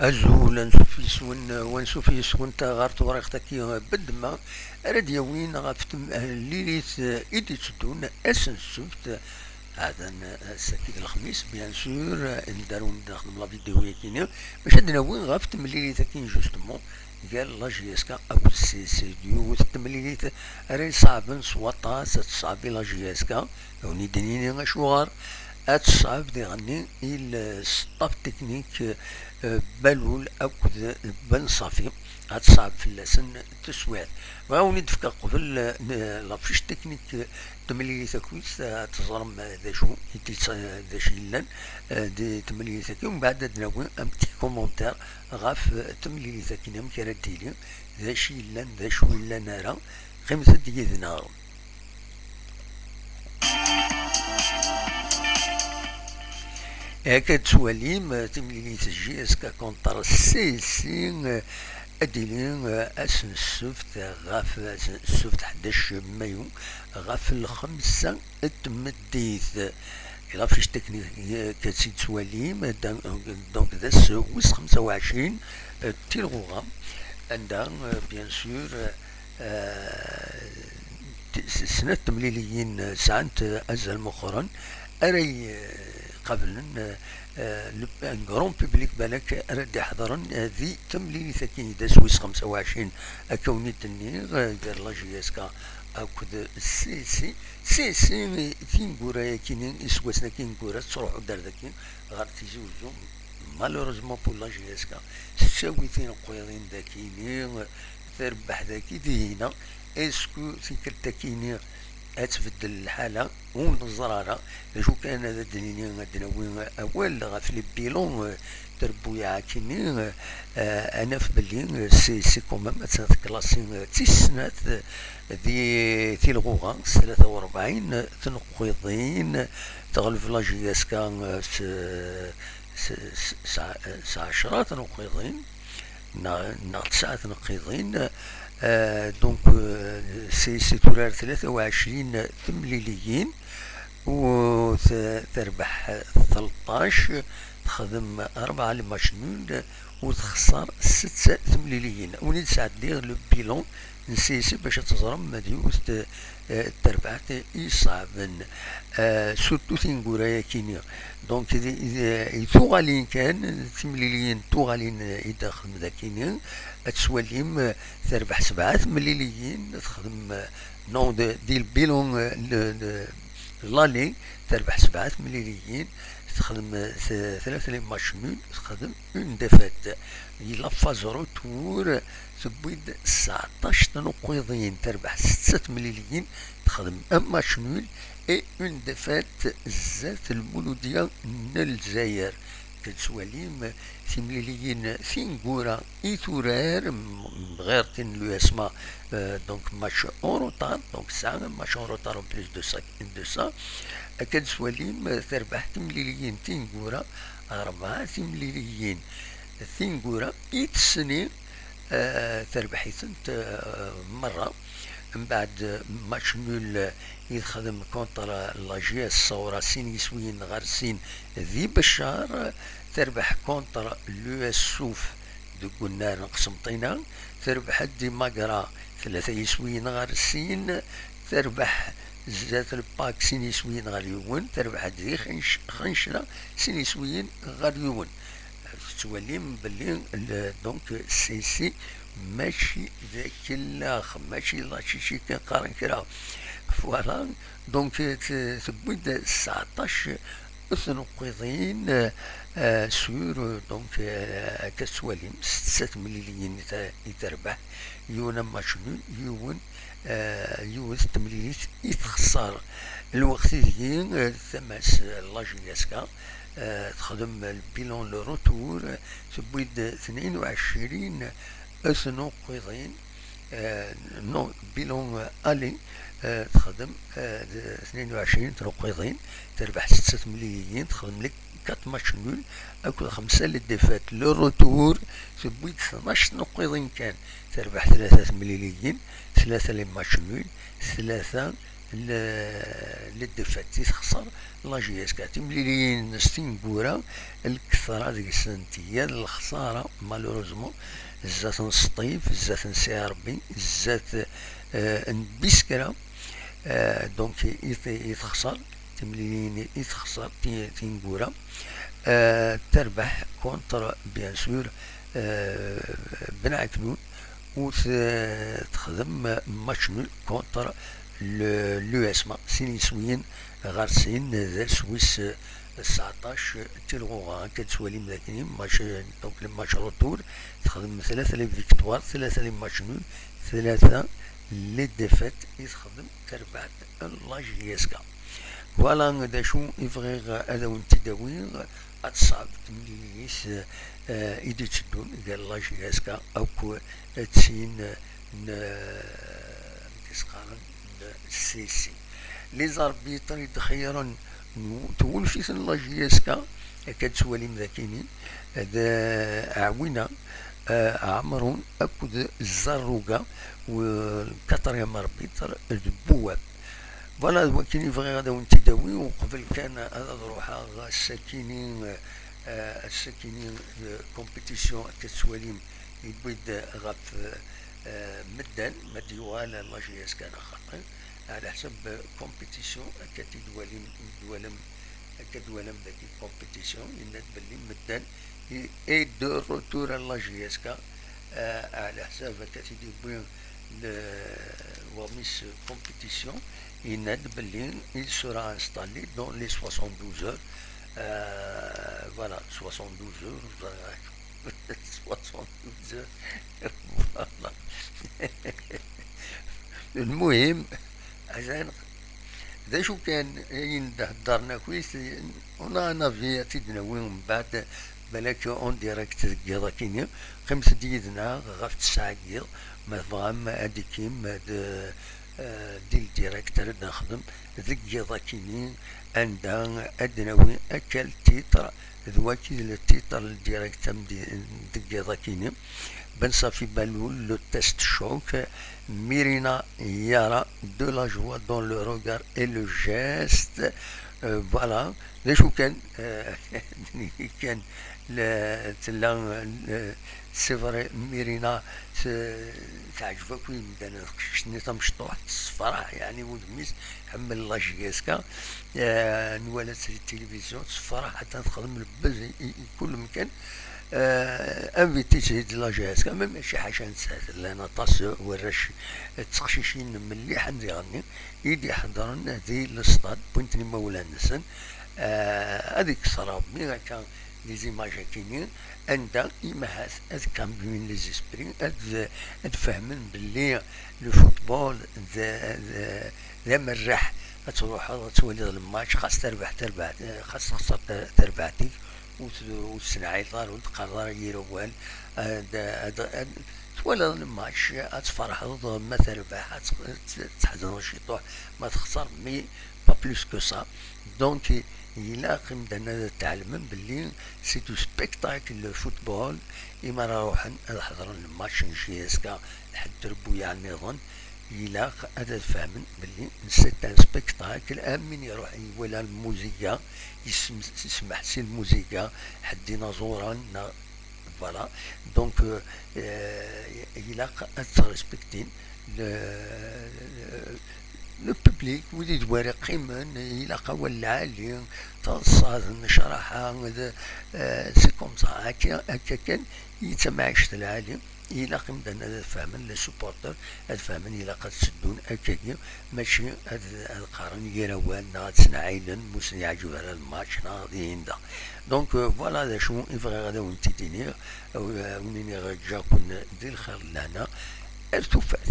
أزول ونشوف يسون غار توريختك بدما راد وين غافتم ليليت إيدي تدون أسن سبت هذا الساكيد الخميس بيان سور ندارون نخدم لا فيديو كينيا باش عندنا وين غافتم ليليت كاين جوستمون قال لا جي اس كا او سي سي ديو تمليليت راهي صعب سواطا صعبي لا جي اس كا وني دنيني غشوار اتصعب دي غني الستاف تكنيك بالول او بن صافي اتصعب في اللسن تسوات وهاوني دفكا قبل لافيش تكنيك تمليلي تاكويس تزرم ذا شو ذا شيلان دي تمليلي تاكي ومن بعد دناوي ام تي كومونتير غاف تمليلي تاكي نام كراتيلي ذا شيلان ذا شو الا نارا خمسة دقيقة نار هكا تسواليم تمليلي تجي اسكا كونتر سي سي أديلين أسن السبت غاف السبت 11 مايو غاف الخمسة التمديث إلا فيش تكنيك كتسي تسواليم دونك داس ويس 25 تيلغوغا عندها بيان سور سنة تمليليين ساعات أزل مؤخرا أري قبل ان غرون بوبليك بالك رد يحضرن ذي تمليلي ثكين دا سويس 25 اكوني تني دار لا جي اس كا اكد سي سي سي سي كين غورا كين اسوسنا كين غورا تروحوا دار ذاكين غير تيجوزو مالوريزمون بور لا جي اس كا ساويتين قويضين ذاكيني تربح ذاكي دينا اسكو فكرتك كيني تبدل الحالة ونزرارة شو كان هذا الدنيا عندنا وين أول غاف لي بيلون تربويا كيني أنا في بلين سي كومام كلاسين تسنات دي تيلغوغا 43 تنقيضين تغلف لا جي اس كان ساعة 10 تنقيضين نا 9 تنقيضين دونك سي تورار 23 تمليليين و تربح 13 تخدم 4 المشنون وتخسر 6 تمليليين وني تساعد لي لو بيلون نسيسي باش تزرم مديوس تربح يصعبن سورتو تنقورايا كينيا دونك يتوغالين كان تمليليين توغالين يدخل ذاكينيا تسواليم تربح 7 مليليين تخدم نون ديال بيلون لالي تربح 7 مليليين تخدم 3 ماشنون تخدم اون دفات إلا فاز روتور تبويد 19 تنقيضين تربح 6 مليليين تخدم ان ماشنول اي اون دفات ذات المولودية الجزائر كتسواليم تمليليين سينغورا ايتورار غير تن لو اسما دونك ماتش اون روتار دونك ساعة ماتش اون روتار اون بليس دو سا كتسواليم تربح تمليليين تينغورا 4 تمليليين ثينغورا يتسني تربح يثنت مرة من بعد ماتش نول يخدم كونتر لا جي اس صورة سين يسوين غير سين ذي بشار تربح كونتر لو اس سوف دو قلنا نقسم طينا تربح دي ماقرا 3 يسوين غير سين تربح زات الباك سين يسوين غير يون تربح دي خنشرة سين يسوين غير يون توليم بلي دونك سي سي ماشي ذاك الاخ ماشي لاشي شي كنقارن كرا فوالا دونك تبويد 19 تنقيضين سور دونك كتسواليم 6 مليليين يتربح يونا ماشنون يون يوز تمليليت يتخسر الوقت ديال ثماس لاجياسكا تخدم البيلون لو روتور تبويد 22 تنقيضين نو بيلون الي تخدم 22 تنقيضين تربح 6 مليليين تخدم لك 4 ماتش نول اكو 5 للدفات لو روتور تبويد 12 تنقيضين كان تربح 3 مليليين 3 لي ماتش نول 3 للدفات تخسر لا جي اس كا تمليلين ستين كورا الكثرة ديك السنتية الخسارة مالوروزمون زات نسطيف زات نسي ربي زات نبيسكرا دونك يتخسر تمليلين يتخسر تينكورا تربح كونتر بيان سور بن عكنون وتخدم ماتش نول كونتر لو اسما سينيسويين غار سين ذا سويس 19 تلغوغا كتسوالي مذاكنين ماتش دونك الماتش روتور تخدم 3 لي فيكتوار 3 لي ماتش نول 3 لي ديفيت يتخدم تربح لا جي اس كا فوالا دا شو يبغي هذا ونتداوي اتصاب تمليس ايدي تشدون قال لا جي اس كا او تسين تسقارن سي سي لي زاربيتر يتخيرون تقول في لا جي اس كا كتسوالي مذاكينين هذا عوينا عمرون اكد الزروقه والكاتريام اربيتر البواب فوالا ولكن يبغي غادا ونتداوي وقبل كان هذا روحها الساكنين كومبيتيسيون كتسواليم يبيد غاف مدان مديوال لا جي اس كان خاطر على حسب كومبيتيسيون كدوالم ذاك كومبيتيسيون يناد بلي مدان اي دو روتور لا جي اس كا على حساب كتيدي بوين وميس كومبيتيسيون يناد بلي il sera installé dans les 72 heures voilà 72 heures 72 heures voilà المهم عشان ذا شو كان يندهدرنا كويس انا في تدناوي من بعد بلاك اون ديريكت كيضا كينيا 5 ديدنا غاف 9 كيض ما فغام اديكيم ديال ديريكتر نخدم ذك كيضا كيني عندها ادناوي اكل تيتر ذواكي التيتر الديريكت ذك كيضا كيني بن صافي بالو لو تيست شوك ميرينا يارا دو لا جوا دون لو روغار اي لو جيست فوالا شو كان كان تلا سي فري ميرينا تعجبك وين بدنا شني تمشطوح الصفراء يعني ودميس حمل لا جيسكا نوالات التلفزيون الصفراء حتى تخدم البز كل مكان انفيتي تهد لا جيسكا ميم شي حاجه نسات لنا طاس وراش تقشيشين مليح نغني يدي حضرنا ذي الاستاد بوينتني مولا نسن هذيك صراب مي كان لي زيماج كاينين عندها إيماهات هاد كامبيون لي زيسبري هاد فهمن بلي لو فوتبول ذا مرح تروح تولي الماتش خاص تربح خاص تخسر تربحتي وتسنعي طار وتقرر يروال تولي الماتش تفرح ما تربح تحزن شي طوح ما تخسر مي با بلوس كو سا دونك إلا قمنا تعلمن بلي سي دو سبيكتاكل لو فوتبول إما نروح نحضر الماتش جي اس كا لحد ربويا النظام إلا هذا فهمن بلي سي ان سبيكتاكل من يروح يولى الموسيقى يسمح سي الموسيقى حد ديناصورا فوالا دونك إلا تريسبكتين لو بوبليك ولي دواري قيما إلا قوى العالي تصاد نشرحها سي كوم سا هكا كان يتمعش العالي إلا قيمة هذا فهمن لي سوبورتر هذا فهمن إلا قد تسدون هكاكيا ماشي هذا القرن يروان تسنعيلن موسن يعجب على الماتش ناضيين دا دونك فوالا هذا شو يبغي غادا ونتي دينيغ ونيني غا جاكون دير الخير لهنا ارتفعت